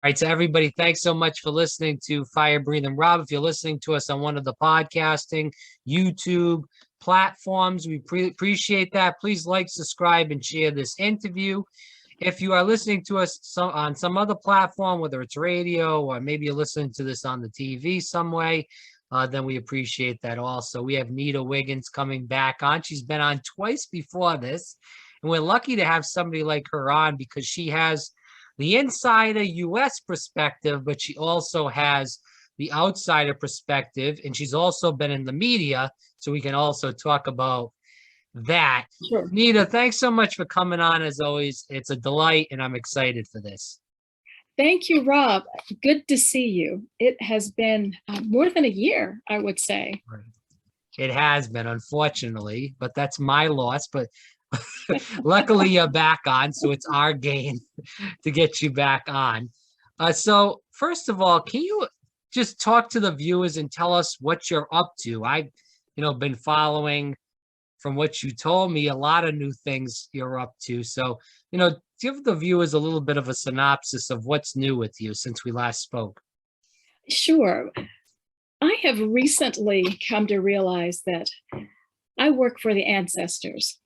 All right, so everybody, thanks so much for listening to Fire Breathing Rob. If you're listening to us on one of the podcasting, YouTube platforms, we appreciate that. Please like, subscribe, and share this interview. If you are listening to us on some other platform, whether it's radio or maybe you're listening to this on the TV some way, then we appreciate that also. We have Nita Wiggins coming back on. She's been on twice before this, and we're lucky to have somebody like her on because she has the insider U.S. perspective, but she also has the outsider perspective, and she's also been in the media, so we can also talk about that. Sure. Nita, thanks so much for coming on. As always, it's a delight, and I'm excited for this. Thank you, Rob. Good to see you. It has been more than a year, I would say. It has been, unfortunately, but that's my loss. But luckily, you're back on, so it's our gain to get you back on. So, first of all, can you just talk to the viewers and tell us what you're up to? I've, been following from what you told me a lot of new things you're up to. So, give the viewers a little bit of a synopsis of what's new with you since we last spoke. Sure. I have recently come to realize that I work for the ancestors,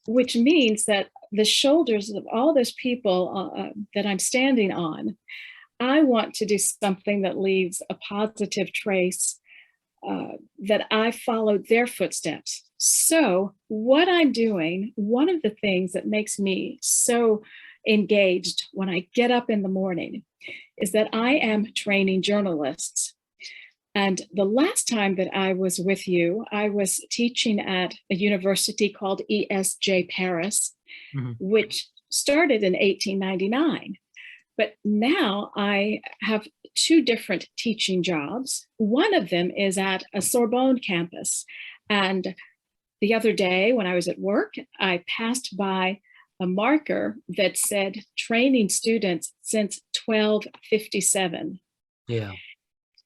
which means that the shoulders of all those people that I'm standing on, I want to do something that leaves a positive trace, that I followed their footsteps. So what I'm doing, one of the things that makes me so engaged when I get up in the morning is that I am training journalists. And the last time that I was with you, I was teaching at a university called ESJ Paris, which started in 1899. But now I have two different teaching jobs. One of them is at a Sorbonne campus. And the other day when I was at work, I passed by a marker that said training students since 1257. Yeah.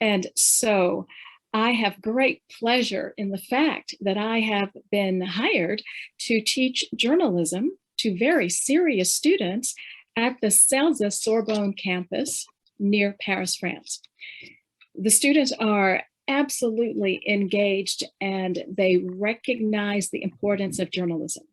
And so I have great pleasure in the fact that I have been hired to teach journalism to very serious students at the Cerze Sorbonne campus near Paris, France. The students are absolutely engaged and they recognize the importance of journalism.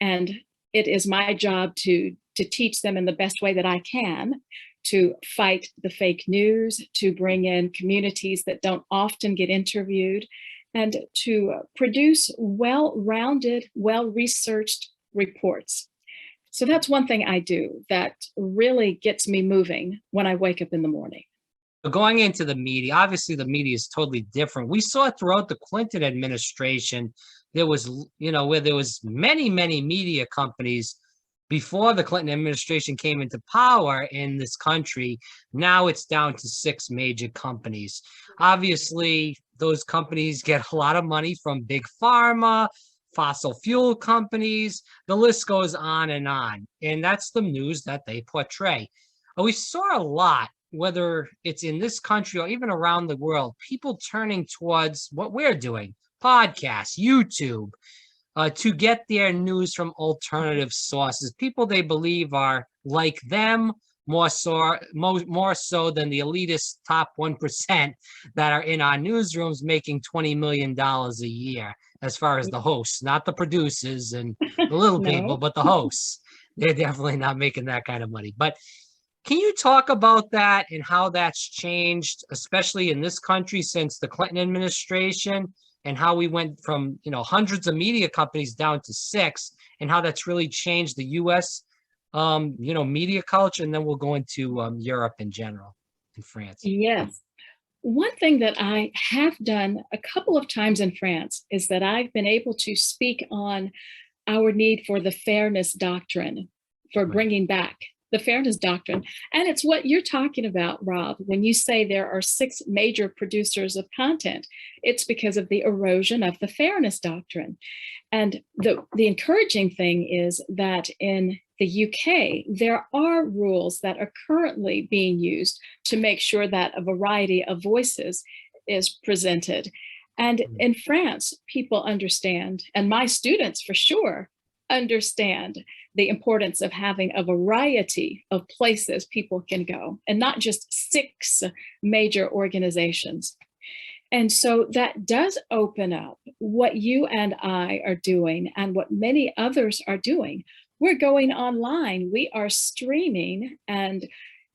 And it is my job to teach them in the best way that I can, to fight the fake news, to bring in communities that don't often get interviewed, and to produce well-rounded, well-researched reports. So that's one thing I do that really gets me moving when I wake up in the morning. Going into the media, obviously the media is totally different. We saw throughout the Clinton administration, there was, where there was many media companies before the Clinton administration came into power in this country. Now it's down to 6 major companies. Obviously, those companies get a lot of money from big pharma, fossil fuel companies, the list goes on. And that's the news that they portray. We saw a lot, whether it's in this country or even around the world, people turning towards what we're doing, podcasts, YouTube, to get their news from alternative sources, people they believe are like them, more so than the elitist top 1% that are in our newsrooms making $20 million a year, as far as the hosts, not the producers and the little people, but the hosts. They're definitely not making that kind of money. But can you talk about that and how that's changed, especially in this country since the Clinton administration, and how we went from, hundreds of media companies down to 6, and how that's really changed the U.S., media culture, and then we'll go into Europe in general, in France. Yes. One thing that I have done a couple of times in France is that I've been able to speak on our need for the fairness doctrine, for bringing back the fairness doctrine. And it's what you're talking about, Rob, when you say there are 6 major producers of content. It's because of the erosion of the fairness doctrine. And the encouraging thing is that in the UK, there are rules that are currently being used to make sure that a variety of voices is presented. And in France, people understand, and my students for sure understand, the importance of having a variety of places people can go and not just 6 major organizations. And so that does open up what you and I are doing and what many others are doing. We're going online, we are streaming, and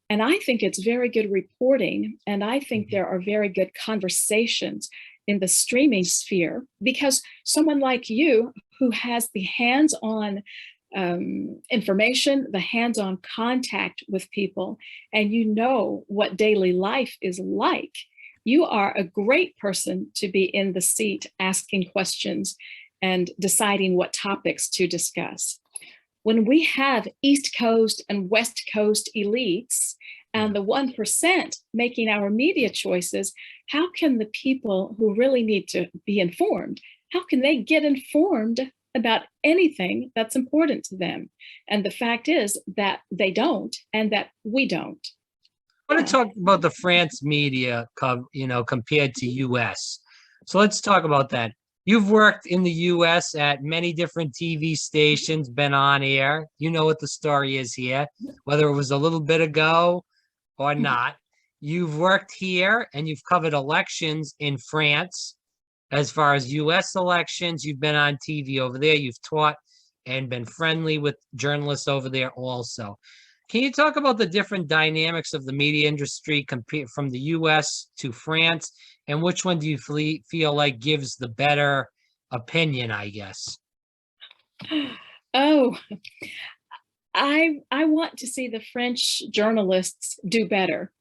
I think it's very good reporting. And I think there are very good conversations in the streaming sphere because someone like you who has the hands-on information, the hands-on contact with people, and you know what daily life is like, you are a great person to be in the seat asking questions and deciding what topics to discuss. When we have East Coast and West Coast elites and the 1% making our media choices, how can the people who really need to be informed, how can they get informed about anything that's important to them? And the fact is that they don't, and that we don't. I want to talk about the France media, compared to US. So let's talk about that. You've worked in the US at many different TV stations, been on air. You know what the story is here, whether it was a little bit ago or not. You've worked here and you've covered elections in France. As far as US elections, you've been on TV over there. You've taught and been friendly with journalists over there also. Can you talk about the different dynamics of the media industry compared from the US to France, and which one do you feel like gives the better opinion, I guess? Oh, I want to see the French journalists do better.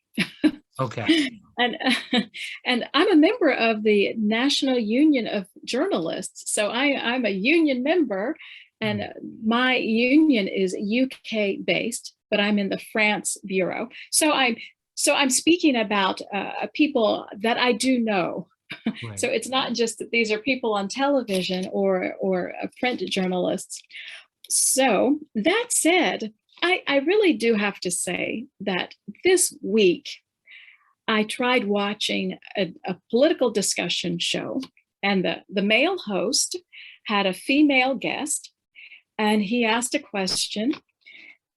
Okay. And I'm a member of the National Union of Journalists, so I'm a union member, and my union is UK based, but I'm in the France bureau. So I'm speaking about people that I do know. Right. So it's not just that these are people on television or print journalists. So that said, I really do have to say that this week I tried watching a political discussion show, and the male host had a female guest, and he asked a question,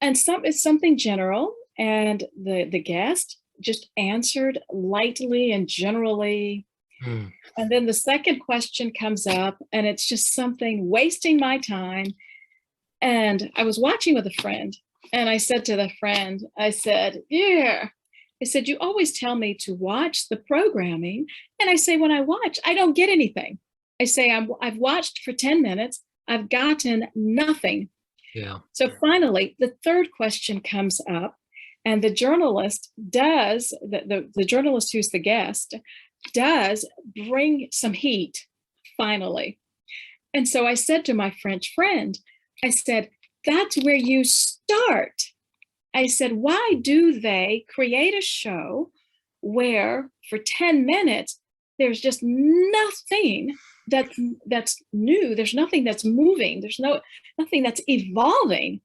and it's something general, and the guest just answered lightly and generally. And then the second question comes up, and it's just something wasting my time. And I was watching with a friend, and I said to the friend, I said, "Yeah." I said, "You always tell me to watch the programming." And I say, when I watch, I don't get anything. I say, I've watched for 10 minutes. I've gotten nothing. Yeah. So finally, the third question comes up, and the journalist does, the journalist who's the guest, does bring some heat, finally. And so I said to my French friend, I said, "That's where you start." I said, "Why do they create a show where for 10 minutes, there's just nothing that's new. There's nothing that's moving. There's nothing that's evolving."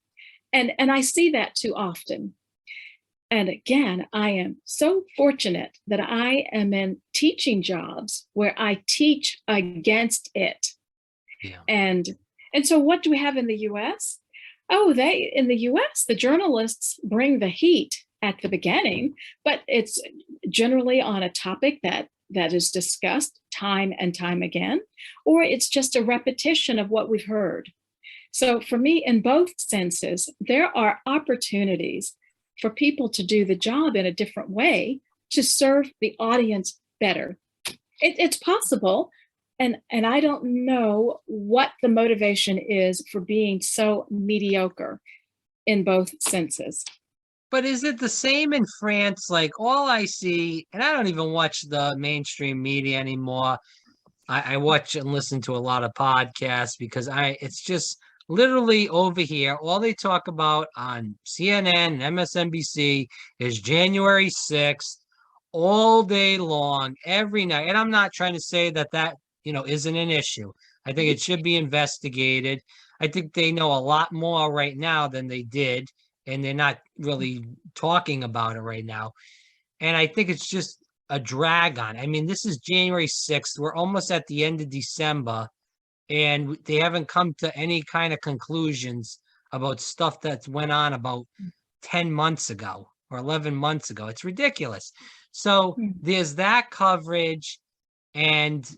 And I see that too often. And again, I am so fortunate that I am in teaching jobs where I teach against it. Yeah. And so what do we have in the US? Oh, in the US, the journalists bring the heat at the beginning, but it's generally on a topic that is discussed time and time again, or it's just a repetition of what we've heard. So for me, in both senses, there are opportunities for people to do the job in a different way to serve the audience better. It's possible. And I don't know what the motivation is for being so mediocre in both senses. But is it the same in France? Like, all I see, and I don't even watch the mainstream media anymore. I watch and listen to a lot of podcasts because it's just literally over here. All they talk about on CNN and MSNBC is January 6th all day long, every night. And I'm not trying to say that isn't an issue. I think it should be investigated. I think they know a lot more right now than they did, and they're not really talking about it right now. And I think it's just a drag on. I mean, this is January 6th. We're almost at the end of December, and they haven't come to any kind of conclusions about stuff that went on about 10 months ago or 11 months ago. It's ridiculous. So there's that coverage, and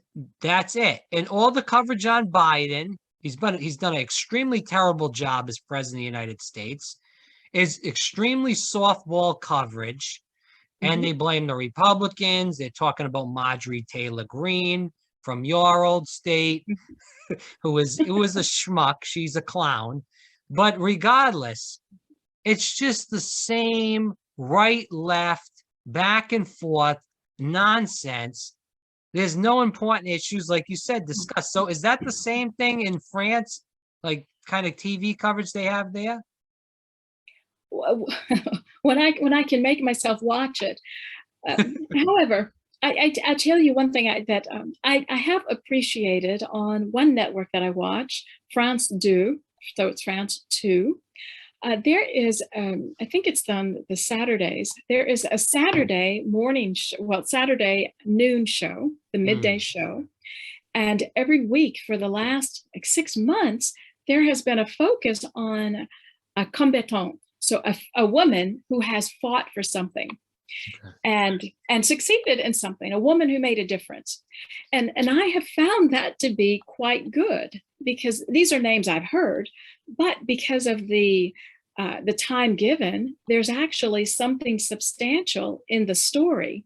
that's it. And all the coverage on Biden, he's done an extremely terrible job as president of the United States, is extremely softball coverage. And they blame the Republicans. They're talking about Marjorie Taylor Greene from your old state, who was a schmuck. She's a clown. But regardless, it's just the same right, left, back and forth nonsense. There's no important issues, like you said, discussed. So is that the same thing in France, like kind of TV coverage they have there? When I can make myself watch it. However, I tell you one thing that I have appreciated on one network that I watch, France 2, so it's France 2. There is, I think it's on the Saturdays, there is a Saturday morning, Saturday noon show, the midday show. And every week for the last 6 months, there has been a focus on a combattante. So a woman who has fought for something and succeeded in something, a woman who made a difference. And I have found that to be quite good, because these are names I've heard, but because of the time given, there's actually something substantial in the story,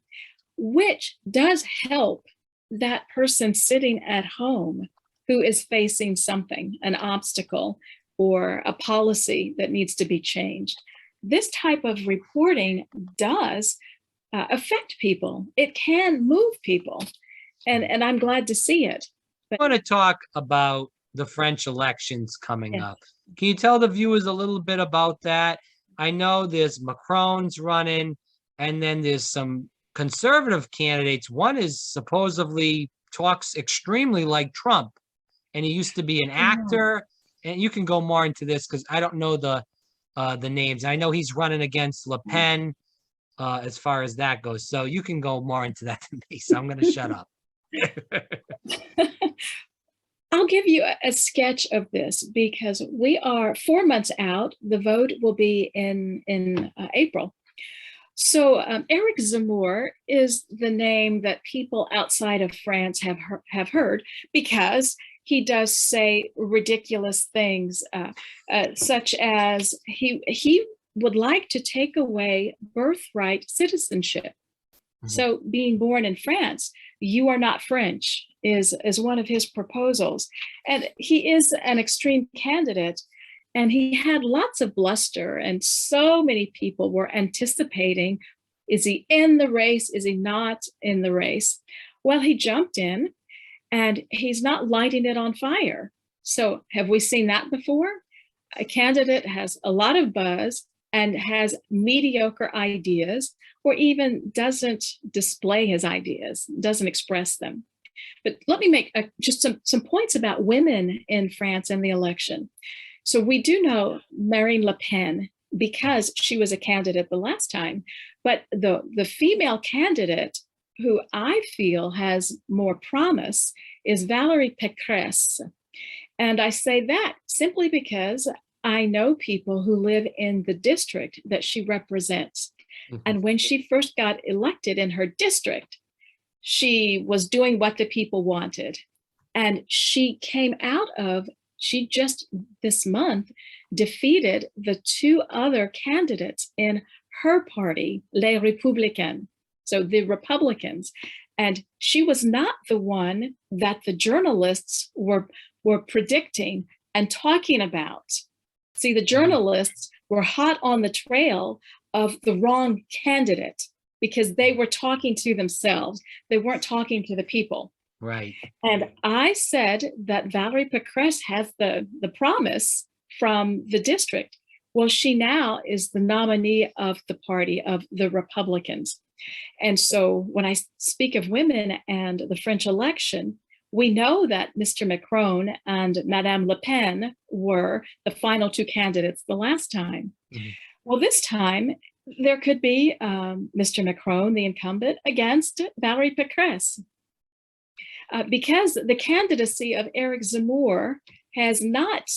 which does help that person sitting at home who is facing something, an obstacle, or a policy that needs to be changed. This type of reporting does affect people. It can move people, and I'm glad to see it. I want to talk about the French elections coming up. Can you tell the viewers a little bit about that? I know there's Macron's running, and then there's some conservative candidates. One is supposedly talks extremely like Trump, and he used to be an actor. And you can go more into this because I don't know the names. I know he's running against Le Pen as far as that goes. So you can go more into that than me. So I'm going to shut up. I'll give you a sketch of this because we are 4 months out. The vote will be in April. So Eric Zemmour is the name that people outside of France have heard because he does say ridiculous things, such as he would like to take away birthright citizenship. So being born in France, you are not French, is one of his proposals. And he is an extreme candidate, and he had lots of bluster, and so many people were anticipating, is he in the race? Is he not in the race? Well, he jumped in, and he's not lighting it on fire. So have we seen that before? A candidate has a lot of buzz and has mediocre ideas, or even doesn't display his ideas, doesn't express them. But let me make just some points about women in France and the election. So we do know Marine Le Pen because she was a candidate the last time, but the female candidate who I feel has more promise is Valérie Pécresse. And I say that simply because I know people who live in the district that she represents. And when she first got elected in her district, she was doing what the people wanted. And she just this month defeated the 2 other candidates in her party, Les Républicains, so the Republicans. And she was not the one that the journalists were predicting and talking about. See, the journalists were hot on the trail of the wrong candidate because they were talking to themselves. They weren't talking to the people. Right. And I said that Valérie Pécresse has the promise from the district. Well, she now is the nominee of the party of the Republicans. And so when I speak of women and the French election, we know that Mr. Macron and Madame Le Pen were the final 2 candidates the last time. Well, this time there could be Mr. Macron, the incumbent, against Valérie Pécresse. Because the candidacy of Eric Zemmour has not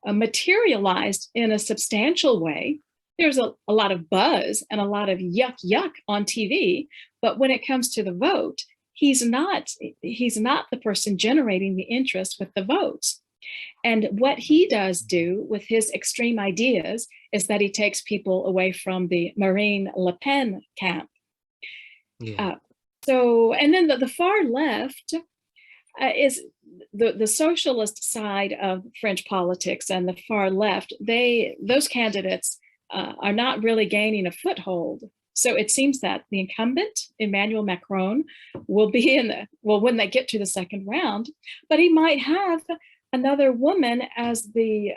materialized in a substantial way. There's a lot of buzz and a lot of yuck on TV, but when it comes to the vote, he's not the person generating the interest with the votes. And what he does do with his extreme ideas is that he takes people away from the Marine Le Pen camp. Yeah. And then the far left is the socialist side of French politics, and the far left, those candidates are not really gaining a foothold. So it seems that the incumbent, Emmanuel Macron, will be when they get to the second round, but he might have another woman as the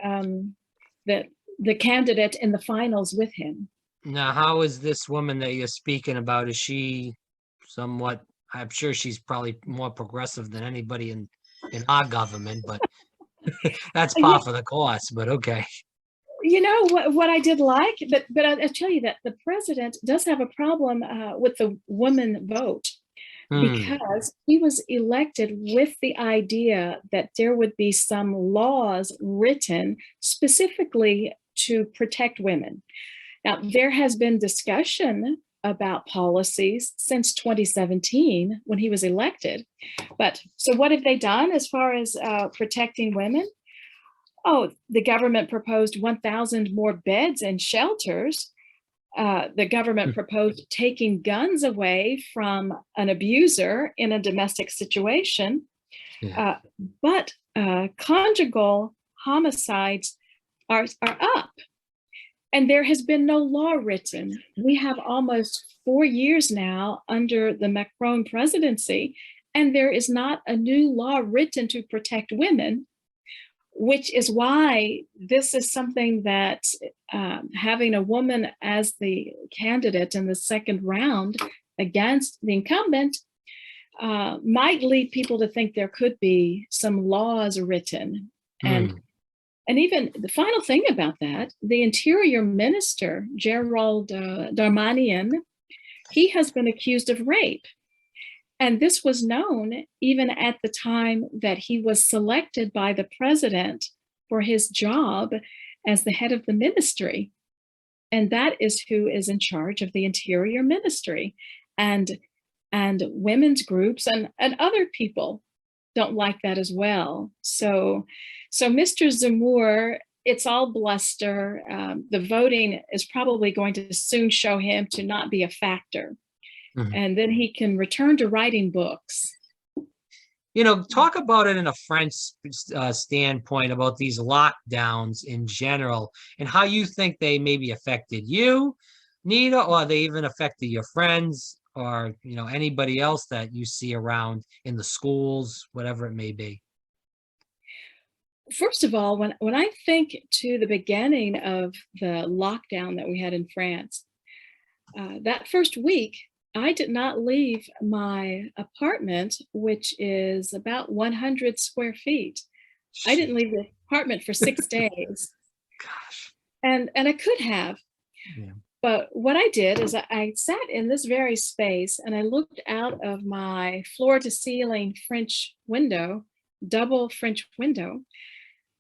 candidate in the finals with him. Now, how is this woman that you're speaking about? Is she somewhat, I'm sure she's probably more progressive than anybody in our government, but that's par for the course, but okay. You know what I did like, but I'll tell you that the president does have a problem with the woman vote, because he was elected with the idea that there would be some laws written specifically to protect women. Now, there has been discussion about policies since 2017 when he was elected. But so what have they done as far as protecting women? Oh, the government proposed 1,000 more beds in shelters. The government proposed taking guns away from an abuser in a domestic situation. Yeah. But conjugal homicides are up. And there has been no law written. We have almost 4 years now under the Macron presidency, and there is not a new law written to protect women, which is why this is something that having a woman as the candidate in the second round against the incumbent might lead people to think there could be some laws written. And even the final thing about that, the Interior Minister, Gerald Darmanin, he has been accused of rape. And this was known even at the time that he was selected by the president for his job as the head of the ministry. And that is who is in charge of the Interior Ministry. And women's groups and other people don't like that as well. So Mr. Zemmour, it's all bluster. The voting is probably going to soon show him to not be a factor. And then he can return to writing books. You know, talk about it in a French standpoint about these lockdowns in general and how you think they maybe affected you, Nita, or they even affected your friends or, you know, anybody else that you see around in the schools, whatever it may be. First of all, when I think to the beginning of the lockdown that we had in France, that first week, I did not leave my apartment, which is about 100 square feet. I didn't leave the apartment for 6 days. Gosh. And I could have. Yeah. But what I did is I sat in this very space and I looked out of my floor to ceiling French window, double French window,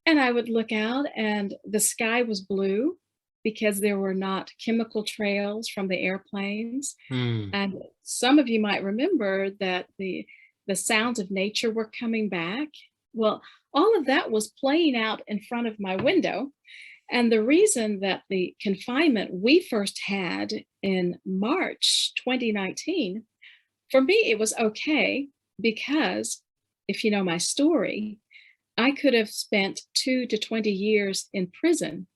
and I would look out and the sky was blue because there were not chemical trails from the airplanes. And some of you might remember that the sounds of nature were coming back. Well, all of that was playing out in front of my window. And the reason that the confinement we first had in March 2019, for me, it was okay because if you know my story, I could have spent 2 to 20 years in prison.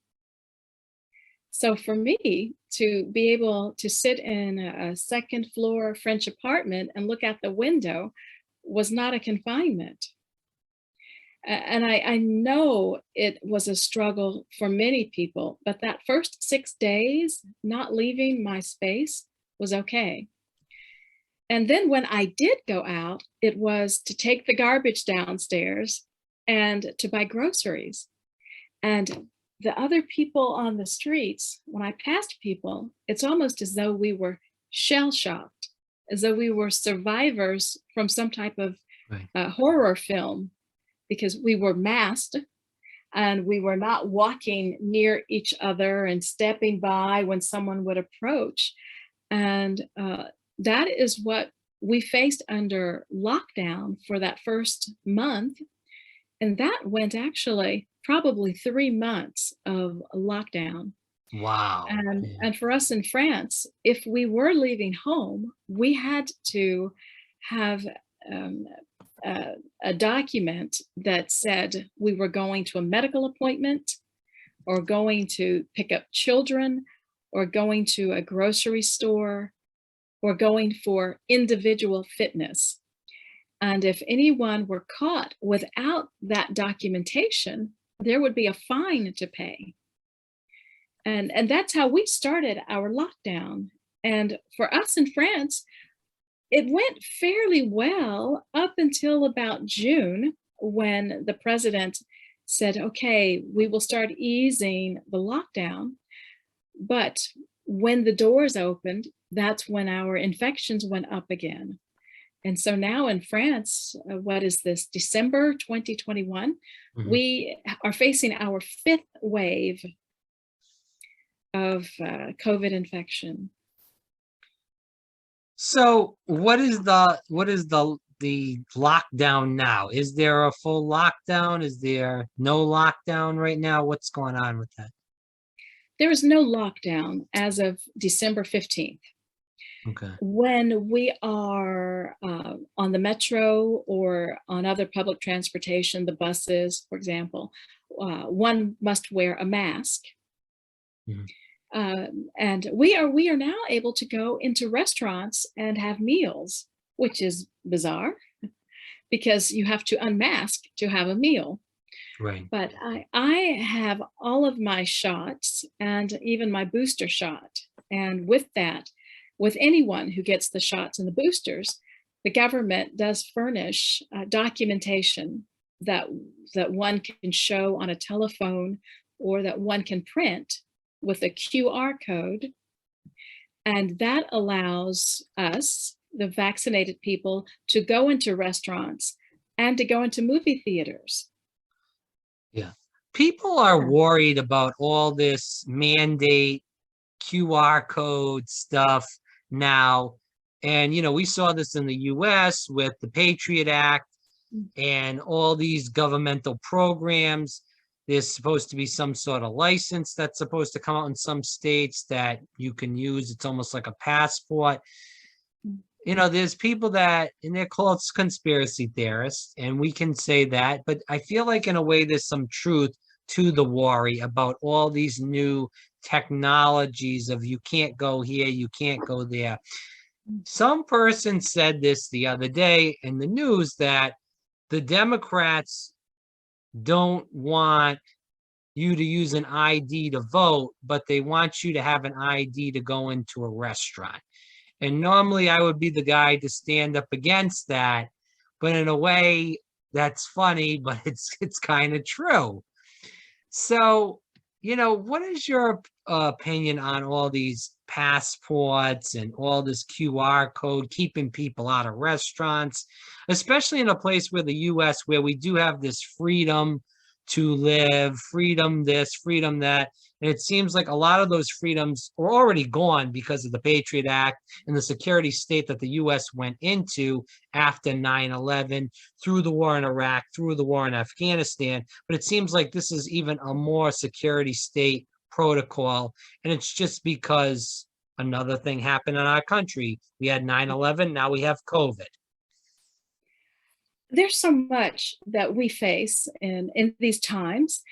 So for me to be able to sit in a second floor French apartment and look out the window was not a confinement. And I know it was a struggle for many people, but that first 6 days, not leaving my space was okay. And then when I did go out, it was to take the garbage downstairs and to buy groceries. And the other people on the streets, when I passed people, it's almost as though we were shell-shocked, as though we were survivors from some type of horror film, because we were masked. and we were not walking near each other and stepping by when someone would approach. And that is what we faced under lockdown for that first month. And that went actually probably 3 months of lockdown. Wow. And for us in France, if we were leaving home, we had to have um, a document that said we were going to a medical appointment, or going to pick up children, or going to a grocery store, or going for individual fitness. And if anyone were caught without that documentation, there would be a fine to pay. And that's how we started our lockdown. And for us in France, it went fairly well up until about June, when the president said, okay, we will start easing the lockdown. But when the doors opened, that's when our infections went up again. And so now in France, what is this, December 2021, we are facing our 5th wave of COVID infection. So what is the lockdown now? Is there a full lockdown? Is there no lockdown right now? What's going on with that? There is no lockdown as of December 15th. Okay. When we are on the metro or on other public transportation, the buses, for example, one must wear a mask. And we are now able to go into restaurants and have meals, which is bizarre because you have to unmask to have a meal. Right. But I have all of my shots and even my booster shot. And with that, with anyone who gets the shots and the boosters, the government does furnish documentation that one can show on a telephone, or that one can print with a QR code. And that allows us, the vaccinated people, to go into restaurants and to go into movie theaters. Yeah. People are worried about all this mandate QR code stuff now. And, we saw this in the US with the Patriot Act and all these governmental programs. There's supposed to be some sort of license that's supposed to come out in some states that you can use. It's almost like a passport. There's people and they're called conspiracy theorists, and we can say that, but I feel like in a way there's some truth to the worry about all these new technologies of you can't go here, you can't go there. Some person said this the other day in the news, that the Democrats don't want you to use an ID to vote, but they want you to have an ID to go into a restaurant. And normally I would be the guy to stand up against that, but in a way that's funny, but it's kind of true. So, what is your opinion on all these passports and all this QR code keeping people out of restaurants, especially in a place where the US, where we do have this freedom to live, freedom this, freedom that. And it seems like a lot of those freedoms are already gone because of the Patriot Act and the security state that the US went into after 9/11, through the war in Iraq, through the war in Afghanistan. But it seems like this is even a more security state protocol. And it's just because another thing happened in our country. We had 9/11, now we have COVID. There's so much that we face in these times.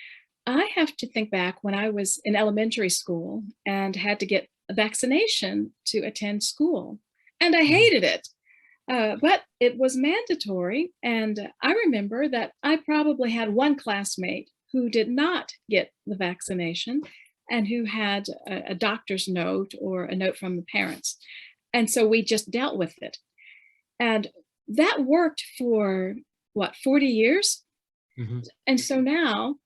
I have to think back when I was in elementary school and had to get a vaccination to attend school. And I hated it, but it was mandatory. And I remember that I probably had one classmate who did not get the vaccination and who had a doctor's note or a note from the parents. And so we just dealt with it. And that worked for 40 years? And so now,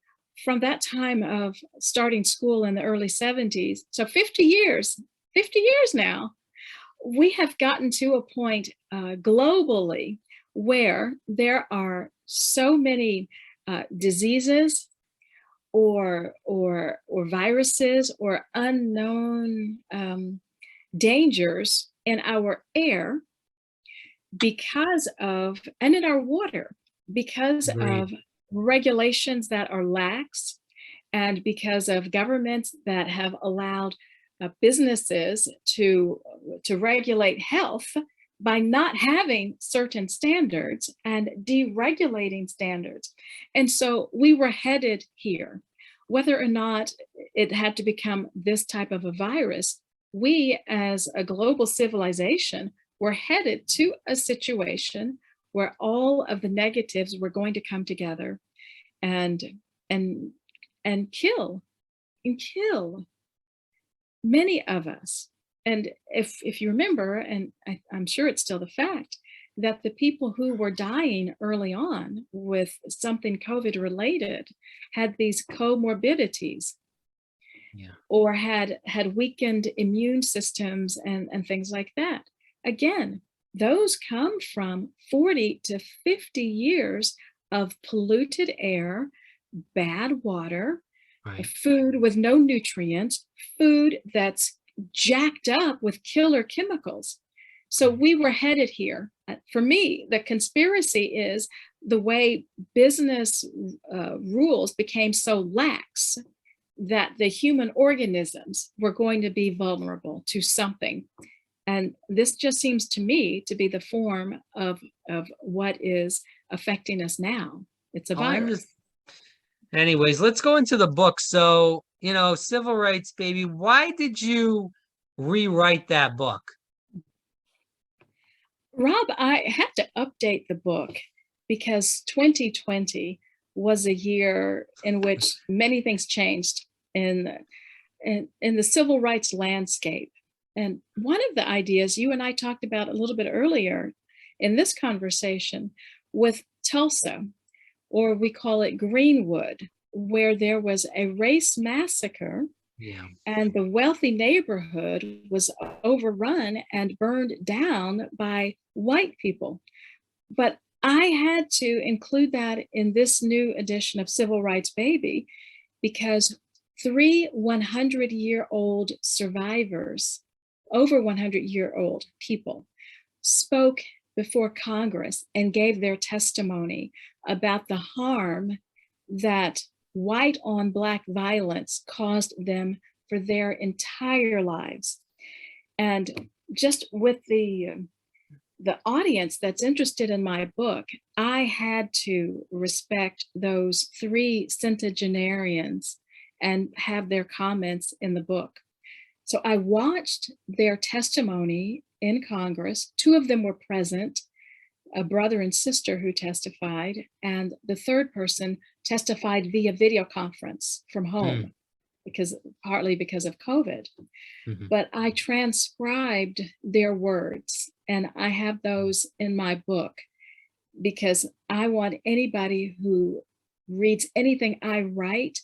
from that time of starting school in the early 70s, so 50 years now, we have gotten to a point globally where there are so many diseases, or viruses or unknown dangers in our air because of, and in our water, because Agreed. of regulations that are lax, and because of governments that have allowed businesses to regulate health by not having certain standards and deregulating standards. And so we were headed here. Whether or not it had to become this type of a virus, we as a global civilization were headed to a situation where all of the negatives were going to come together and and and kill many of us. And if you remember, and I'm sure it's still the fact, that the people who were dying early on with something COVID related had these comorbidities Yeah. or had weakened immune systems and things like that. Again, those come from 40 to 50 years of polluted air, bad water, Right. food with no nutrients, food that's jacked up with killer chemicals. So we were headed here. For me, the conspiracy is the way business rules became so lax that the human organisms were going to be vulnerable to something. And this just seems to me to be the form of what is affecting us now. It's a Oh, I virus. understand. Anyways, let's go into the book. So, civil rights, baby. Why did you rewrite that book? Rob, I had to update the book because 2020 was a year in which many things changed in the civil rights landscape. And one of the ideas you and I talked about a little bit earlier in this conversation with Tulsa, or we call it Greenwood, where there was a race massacre Yeah. and the wealthy neighborhood was overrun and burned down by white people. But I had to include that in this new edition of Civil Rights Baby because three 100-year-old survivors, over 100-year-old people, spoke before Congress and gave their testimony about the harm that white on black violence caused them for their entire lives. And just with the audience that's interested in my book, I had to respect those three centenarians and have their comments in the book. So I watched their testimony in Congress. Two of them were present, a brother and sister who testified, and the third person testified via video conference from home partly because of COVID. Mm-hmm. But I transcribed their words and I have those in my book because I want anybody who reads anything I write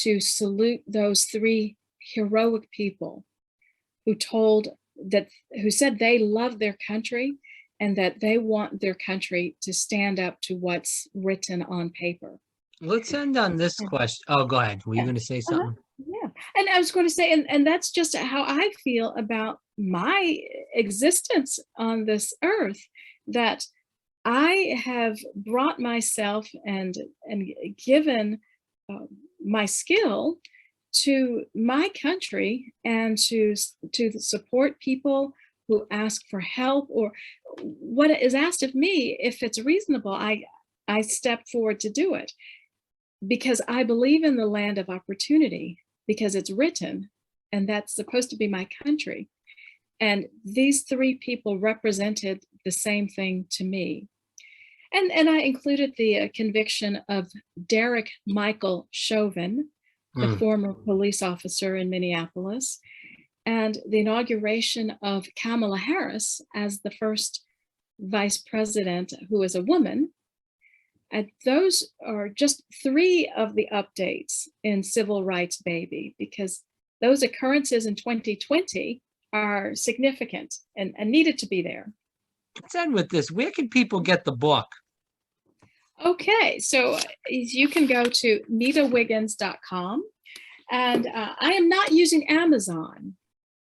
to salute those three heroic people who said they love their country and that they want their country to stand up to what's written on paper. Let's end on this question. Oh, go ahead. Were you Yeah. going to say Uh-huh. something? Yeah. And I was going to say, and that's just how I feel about my existence on this earth, that I have brought myself and given my skill to my country and to support people who ask for help or what is asked of me. If it's reasonable, I step forward to do it because I believe in the land of opportunity, because it's written, and that's supposed to be my country. And these three people represented the same thing to me. And I included the conviction of Derek Michael Chauvin, the former police officer in Minneapolis, and the inauguration of Kamala Harris as the first vice president who is a woman. And those are just three of the updates in Civil Rights Baby, because those occurrences in 2020 are significant and needed to be there. Let's end with this. Where can people get the book? Okay, so you can go to nitawiggins.com, and I am not using Amazon.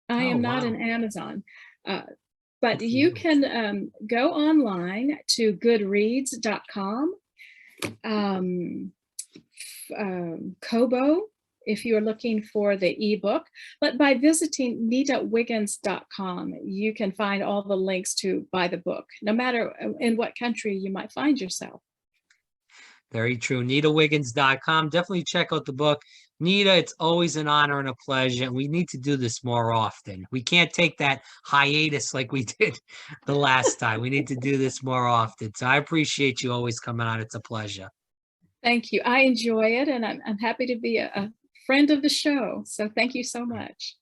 I Oh, am not wow. an Amazon. Uh, Good but for you you. can go online to goodreads.com, Kobo, if you are looking for the ebook. But by visiting nitawiggins.com, you can find all the links to buy the book, no matter in what country you might find yourself. Very true. NitaWiggins.com. Definitely check out the book. Nita, it's always an honor and a pleasure. And we need to do this more often. We can't take that hiatus like we did the last time. We need to do this more often. So I appreciate you always coming on. It's a pleasure. Thank you. I enjoy it, and I'm happy to be a friend of the show. So thank you so much.